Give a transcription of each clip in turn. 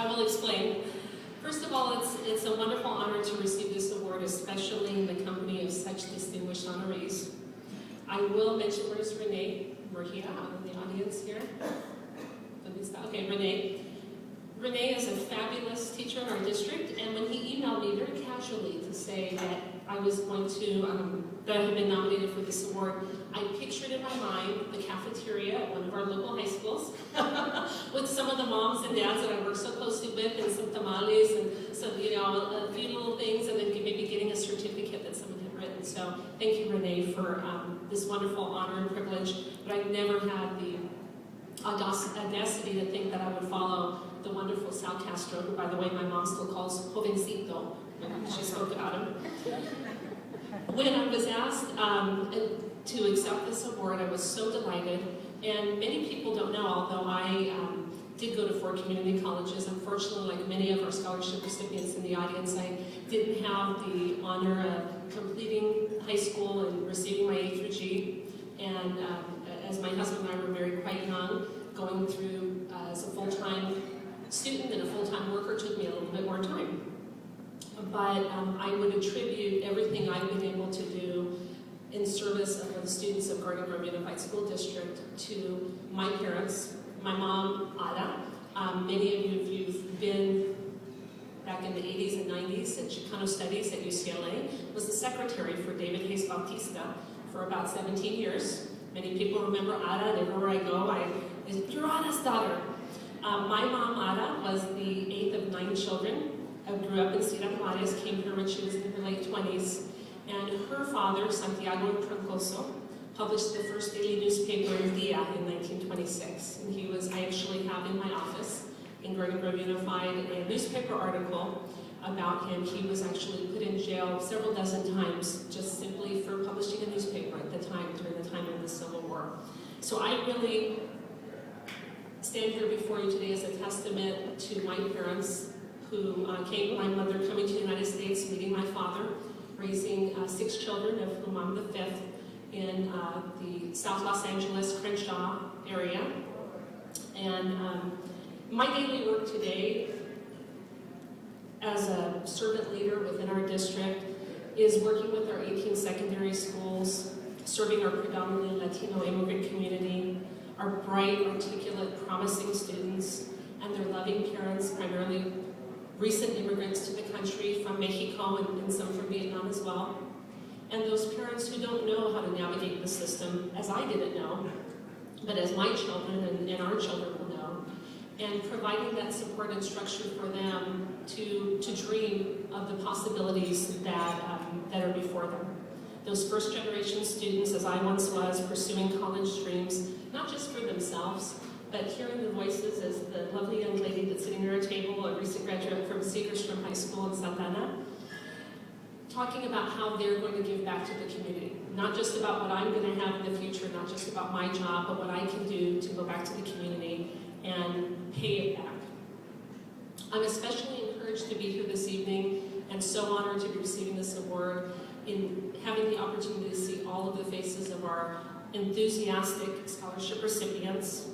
I will explain. First of all, it's a wonderful honor to receive this award, especially in the company of such distinguished honorees. I will mention, where's Renee? We're here in the audience here. Okay, Renee. Renee is a fabulous teacher in our district, and when he emailed me very casually to say that I was going to, that I had been nominated for this award, I pictured in my mind the cafeteria at one of our local high schools with some of the moms and dads that I work so closely with, and some tamales and some, a few little things, and then maybe getting a certificate that someone had written. So thank you, Renee, for this wonderful honor and privilege. But I never had the audacity to think that I would follow the wonderful Sal Castro, who, by the way, my mom still calls Jovencito. She spoke about him. When I was asked to accept this award, I was so delighted. And many people don't know, although I did go to 4 community colleges. Unfortunately, like many of our scholarship recipients in the audience, I didn't have the honor of completing high school and receiving my A through G. And as my husband and I were married quite young, going through as a full-time student and a full-time worker took me a little bit more time. But I would attribute everything I've been able to do in service of the students of Garden Grove Unified School District to my parents, my mom, Ada. Many of you, if you've been back in the 80s and 90s at Chicano Studies at UCLA, was the secretary for David Hayes Bautista for about 17 years. Many people remember Ada, and everywhere I go, you're Ada's daughter. My mom, Ada, was the 8th of 9 children. I grew up in Ciudad Juarez, came here when she was in her late 20s. And her father, Santiago Troncoso, published the first daily newspaper in Dia in 1926. And I actually have in my office in Garden Grove Unified a newspaper article about him. He was actually put in jail several dozen times just simply for publishing a newspaper at the time, during the time of the Civil War. So I really stand here before you today as a testament to my parents who my mother coming to the United States, meeting my father, raising 6 children, of whom I'm the 5th, in the South Los Angeles, Crenshaw area. And my daily work today as a servant leader within our district is working with our 18 secondary schools, serving our predominantly Latino immigrant community, our bright, articulate, promising students, and their loving parents, primarily recent immigrants to the country from Mexico and some from Vietnam as well. And those parents who don't know how to navigate the system, as I didn't know, but as my children and our children will know, and providing that support and structure for them to dream of the possibilities that are before them. Those first generation students, as I once was, pursuing college dreams, not just for themselves, but hearing the voices as the lovely young lady that's sitting at our table, a recent graduate from Segerstrom High School in Santa Ana, talking about how they're going to give back to the community. Not just about what I'm going to have in the future, not just about my job, but what I can do to go back to the community and pay it back. I'm especially encouraged to be here this evening and so honored to be receiving this award in having the opportunity to see all of the faces of our enthusiastic scholarship recipients.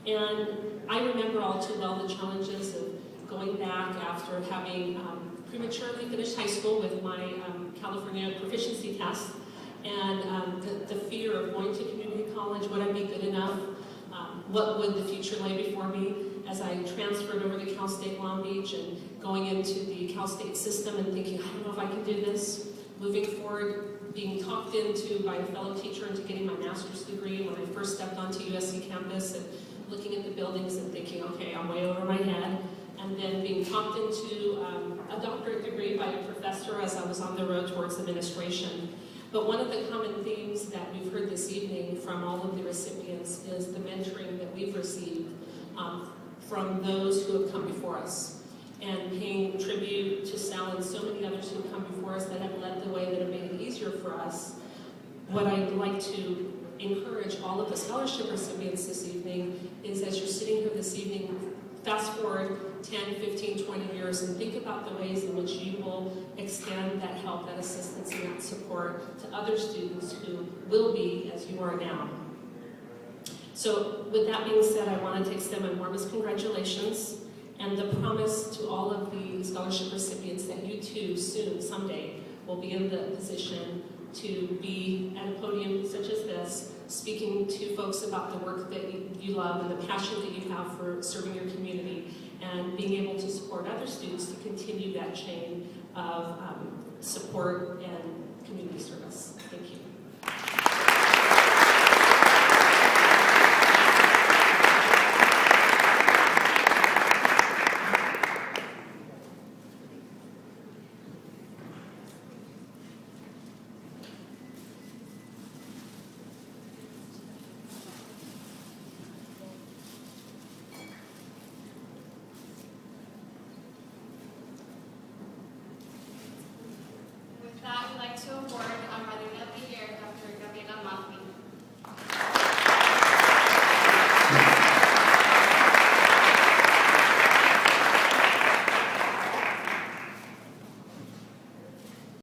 And I remember all too well the challenges of going back after having prematurely finished high school with my California proficiency test, and the fear of going to community college. Would I be good enough? What would the future lay before me as I transferred over to Cal State Long Beach and going into the Cal State system and thinking, I don't know if I can do this. Moving forward, being talked into by a fellow teacher into getting my master's degree when I first stepped onto USC campus, and looking at the buildings and thinking, okay, I'm way over my head. And then being talked into a doctorate degree by a professor as I was on the road towards administration. But one of the common themes that we've heard this evening from all of the recipients is the mentoring that we've received from those who have come before us, and paying tribute to Sal and so many others who have come before us that have led the way, that have made it easier for us. What I'd like to encourage all of the scholarship recipients this evening is, as you're sitting here this evening, fast forward 10, 15, 20 years and think about the ways in which you will extend that help, that assistance, and that support to other students who will be as you are now. So with that being said, I wanted to extend my warmest congratulations and the promise to all of the scholarship recipients that you too, soon, someday, will be in the position to be at a podium such as this, speaking to folks about the work that you love and the passion that you have for serving your community, and being able to support other students to continue that chain of support and community service. Thank you.